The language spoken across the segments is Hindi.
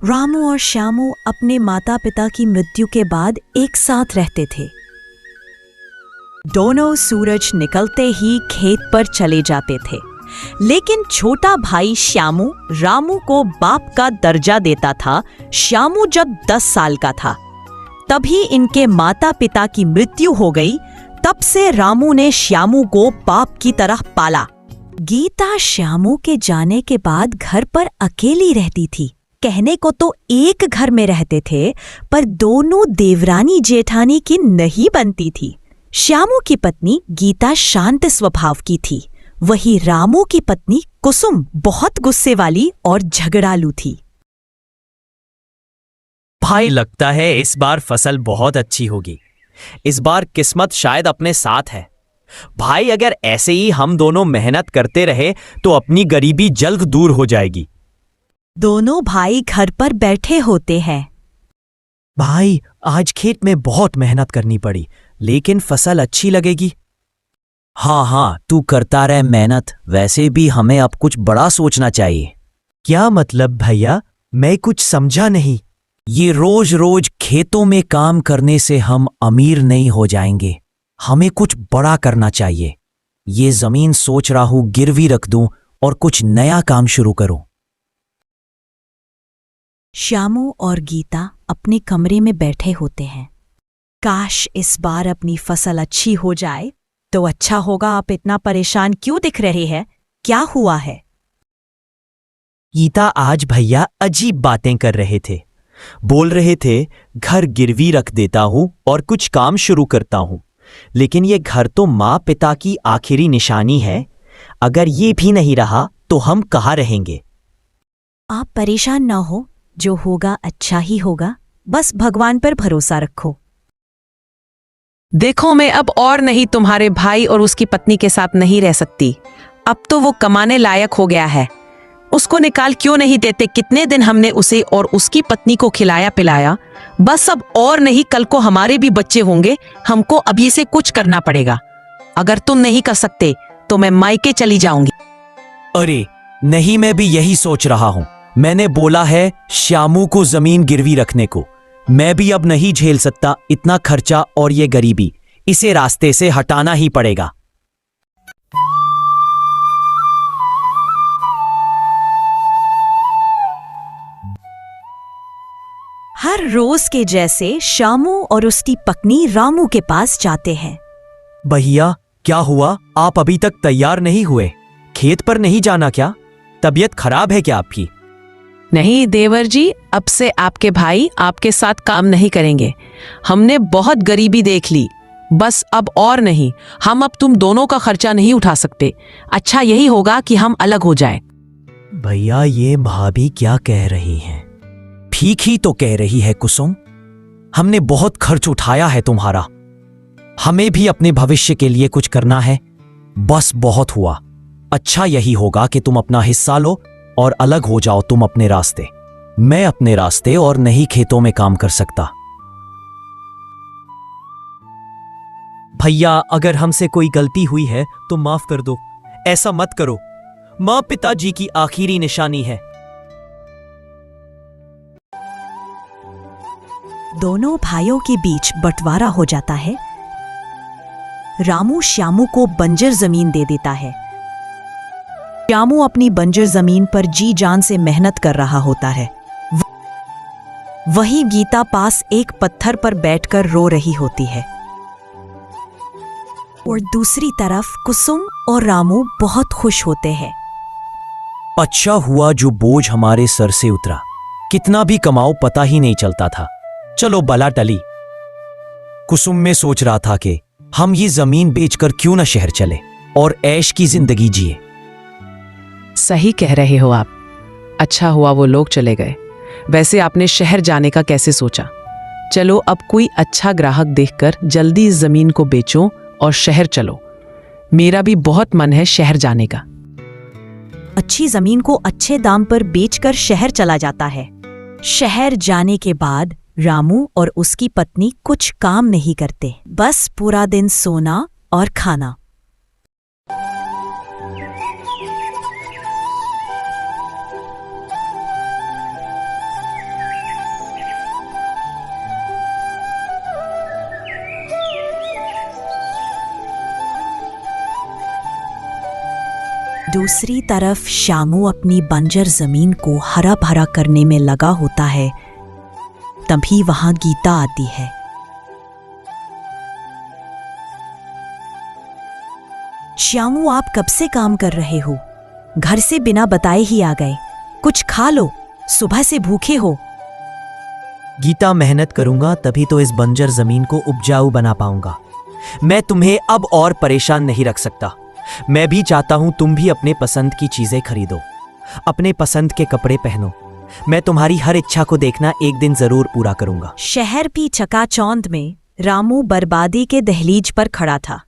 रामू और श्यामू अपने माता पिता की मृत्यु के बाद एक साथ रहते थे। दोनों सूरज निकलते ही खेत पर चले जाते थे, लेकिन छोटा भाई श्यामू रामू को बाप का दर्जा देता था। श्यामू जब 10 साल का था तभी इनके माता पिता की मृत्यु हो गई। तब से रामू ने श्यामू को बाप की तरह पाला। गीता श्यामू के जाने के बाद घर पर अकेली रहती थी। कहने को तो एक घर में रहते थे, पर दोनों देवरानी जेठानी की नहीं बनती थी। श्यामू की पत्नी गीता शांत स्वभाव की थी, वही रामू की पत्नी कुसुम बहुत गुस्से वाली और झगड़ालू थी। भाई, लगता है इस बार फसल बहुत अच्छी होगी। इस बार किस्मत शायद अपने साथ है। भाई, अगर ऐसे ही हम दोनों मेहनत करते रहे तो अपनी गरीबी जल्द दूर हो जाएगी। दोनों भाई घर पर बैठे होते हैं। भाई, आज खेत में बहुत मेहनत करनी पड़ी, लेकिन फसल अच्छी लगेगी। हाँ, तू करता रहे मेहनत। वैसे भी हमें अब कुछ बड़ा सोचना चाहिए। क्या मतलब भैया? मैं कुछ समझा नहीं। ये रोज रोज खेतों में काम करने से हम अमीर नहीं हो जाएंगे। हमें कुछ बड़ा करना चाहिए। ये जमीन सोच रहा हूं गिरवी रख दूं और कुछ नया काम शुरू करूं। श्यामू और गीता अपने कमरे में बैठे होते हैं। काश इस बार अपनी फसल अच्छी हो जाए तो अच्छा होगा। आप इतना परेशान क्यों दिख रहे हैं? क्या हुआ है? गीता आज भैया अजीब बातें कर रहे थे। बोल रहे थे घर गिरवी रख देता हूं और कुछ काम शुरू करता हूं, लेकिन ये घर तो माँ पिता की आखिरी निशानी है। अगर ये भी नहीं रहा तो हम कहाँ रहेंगे? आप परेशान ना हो, जो होगा अच्छा ही होगा। बस भगवान पर भरोसा रखो। देखो, मैं अब और नहीं तुम्हारे भाई और उसकी पत्नी के साथ नहीं रह सकती। अब तो वो कमाने लायक हो गया है। उसको निकाल क्यों नहीं देते? कितने दिन हमने उसे और उसकी पत्नी को खिलाया पिलाया। बस अब और नहीं, कल को हमारे भी बच्चे होंगे। हमको अभी से कुछ करना पड़ेगा। अगर तुम नहीं कर सकते तो मैं मायके चली जाऊंगी। अरे नहीं, मैं भी यही सोच रहा हूं। मैंने बोला है श्यामू को जमीन गिरवी रखने को। मैं भी अब नहीं झेल सकता इतना खर्चा और ये गरीबी। इसे रास्ते से हटाना ही पड़ेगा। हर रोज के जैसे श्यामू और उसकी पत्नी रामू के पास जाते हैं। भैया, क्या हुआ? आप अभी तक तैयार नहीं हुए? खेत पर नहीं जाना क्या? तबीयत खराब है क्या आपकी? नहीं देवर जी, अब से आपके भाई आपके साथ काम नहीं करेंगे। हमने बहुत गरीबी देख ली। बस अब और नहीं। हम अब तुम दोनों का खर्चा नहीं उठा सकते। अच्छा यही होगा कि हम अलग हो जाए। भैया, ये भाभी क्या कह रही हैं? ठीक ही तो कह रही है कुसुम। हमने बहुत खर्च उठाया है तुम्हारा। हमें भी अपने भविष्य के लिए कुछ करना है। बस बहुत हुआ। अच्छा यही होगा कि तुम अपना हिस्सा लो और अलग हो जाओ तुम अपने रास्ते। मैं अपने रास्ते और नहीं खेतों में काम कर सकता। भैया, अगर हमसे कोई गलती हुई है तो माफ कर दो। ऐसा मत करो। माँ पिताजी की आखिरी निशानी है। दोनों भाइयों के बीच बंटवारा हो जाता है। रामू श्यामू को बंजर जमीन दे देता है। श्यामू अपनी बंजर जमीन पर जी जान से मेहनत कर रहा होता है। वही गीता पास एक पत्थर पर बैठकर रो रही होती है और दूसरी तरफ कुसुम और रामू बहुत खुश होते हैं। अच्छा हुआ जो बोझ हमारे सर से उतरा। कितना भी कमाओ पता ही नहीं चलता था। चलो बला टली। कुसुम में सोच रहा था कि हम ये जमीन बेचकर क्यों ना शहर चले और ऐश की जिंदगी जिए। सही कह रहे हो आप। अच्छा हुआ वो लोग चले गए। वैसे आपने शहर जाने का कैसे सोचा? चलो अब कोई अच्छा ग्राहक देखकर जल्दी इस जमीन को बेचो और शहर चलो। मेरा भी बहुत मन है शहर जाने का। अच्छी जमीन को अच्छे दाम पर बेचकर शहर चला जाता है। शहर जाने के बाद रामू और उसकी पत्नी कुछ काम नहीं करते, बस पूरा दिन सोना और खाना। दूसरी तरफ श्यामू अपनी बंजर जमीन को हरा भरा करने में लगा होता है। तभी वहां गीता आती है। श्यामू, आप कब से काम कर रहे हो? घर से बिना बताए ही आ गए। कुछ खा लो, सुबह से भूखे हो। गीता, मेहनत करूंगा तभी तो इस बंजर जमीन को उपजाऊ बना पाऊंगा। मैं तुम्हें अब और परेशान नहीं रख सकता। मैं भी चाहता हूं तुम भी अपने पसंद की चीजें खरीदो, अपने पसंद के कपड़े पहनो। मैं तुम्हारी हर इच्छा को देखना एक दिन जरूर पूरा करूंगा। शहर की चकाचौंध में रामू बर्बादी के दहलीज पर खड़ा था।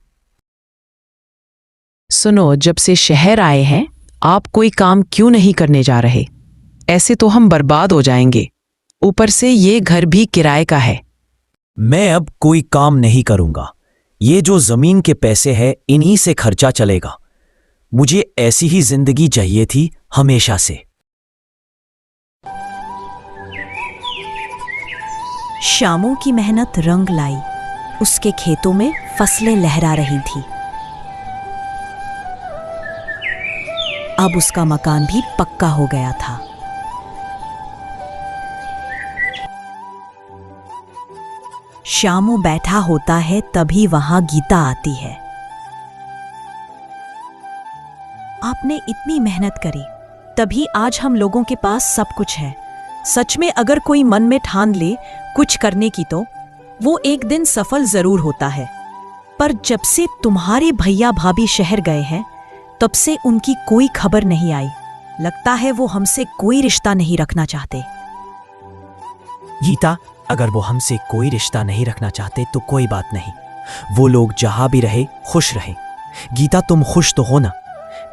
सुनो, जब से शहर आए हैं आप कोई काम क्यों नहीं करने जा रहे? ऐसे तो हम बर्बाद हो जाएंगे। ऊपर से ये घर भी किराए का है। मैं अब कोई काम नहीं करूंगा। ये जो जमीन के पैसे हैं इन्हीं से खर्चा चलेगा। मुझे ऐसी ही जिंदगी चाहिए थी हमेशा से। श्यामू की मेहनत रंग लाई। उसके खेतों में फसलें लहरा रही थी। अब उसका मकान भी पक्का हो गया था। श्यामू बैठा होता है, तभी वहां गीता आती है। आपने इतनी मेहनत करी, तभी आज हम लोगों के पास सब कुछ है। सच में अगर कोई मन में ठान ले कुछ करने की तो वो एक दिन सफल जरूर होता है। पर जब से तुम्हारे भैया भाभी शहर गए हैं तब से उनकी कोई खबर नहीं आई। लगता है वो हमसे कोई रिश्ता नहीं रखना चाहते। गीता, अगर वो हमसे कोई रिश्ता नहीं रखना चाहते तो कोई बात नहीं। वो लोग जहां भी रहे खुश रहे। गीता, तुम खुश तो हो ना?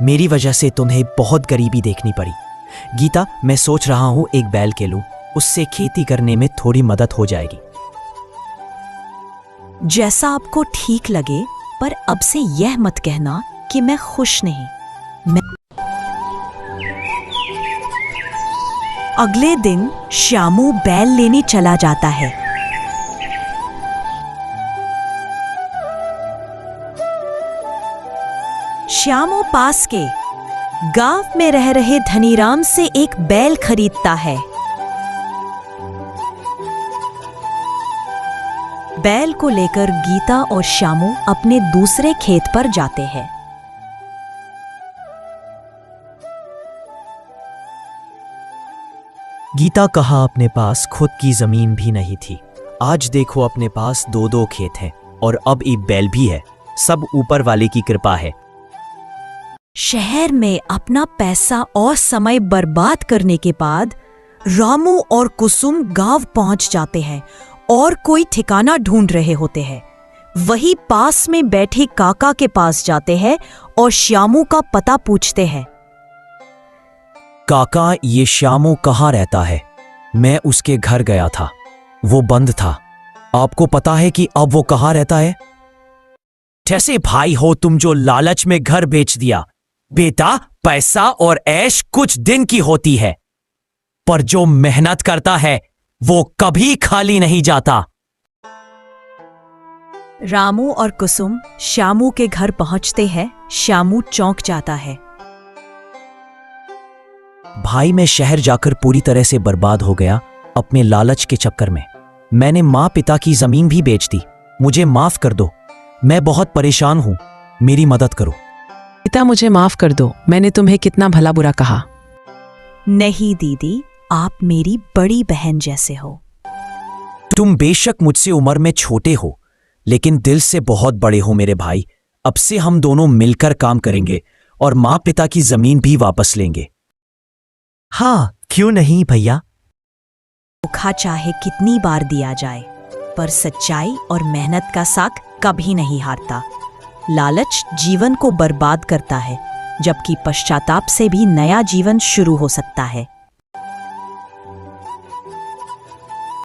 मेरी वजह से तुम्हें बहुत गरीबी देखनी पड़ी। गीता, मैं सोच रहा हूं एक बैल के लूं, उससे खेती करने में थोड़ी मदद हो जाएगी। जैसा आपको ठीक लगे, पर अब से यह मत कहना कि मैं खुश नहीं। अगले दिन श्यामू बैल लेने चला जाता है। श्यामू पास के गांव में रह रहे धनीराम से एक बैल खरीदता है। बैल को लेकर गीता और श्यामू अपने दूसरे खेत पर जाते हैं। गीता, कहा अपने पास खुद की जमीन भी नहीं थी। आज देखो अपने पास 2-2 खेत हैं और अब एक बैल भी है। सब ऊपर वाले की कृपा है। शहर में अपना पैसा और समय बर्बाद करने के बाद रामू और कुसुम गांव पहुंच जाते हैं और कोई ठिकाना ढूंढ रहे होते हैं। वही पास में बैठे काका के पास जाते हैं और श्यामू का पता पूछते हैं। काका, ये श्यामू कहाँ रहता है? मैं उसके घर गया था, वो बंद था। आपको पता है कि अब वो कहाँ रहता है? कैसे भाई हो तुम जो लालच में घर बेच दिया? बेटा, पैसा और ऐश कुछ दिन की होती है, पर जो मेहनत करता है वो कभी खाली नहीं जाता। रामू और कुसुम श्यामू के घर पहुंचते हैं। श्यामू चौंक जाता है। भाई, मैं शहर जाकर पूरी तरह से बर्बाद हो गया अपने लालच के चक्कर में। मैंने माँ पिता की जमीन भी बेच दी। मुझे माफ कर दो, मैं बहुत परेशान हूं, मेरी मदद करो। पिता, मुझे माफ कर दो। मैंने तुम्हें कितना भला बुरा कहा। नहीं दीदी, आप मेरी बड़ी बहन जैसे हो। तुम बेशक मुझसे उम्र में छोटे हो, लेकिन दिल से बहुत बड़े हो मेरे भाई। अब से हम दोनों मिलकर काम करेंगे और माँ पिता की जमीन भी वापस लेंगे। हाँ, क्यों नहीं भैया। धोखा चाहे कितनी बार दिया जाए, पर सच्चाई और मेहनत का साथ कभी नहीं हारता। लालच जीवन को बर्बाद करता है, जबकि पश्चाताप से भी नया जीवन शुरू हो सकता है।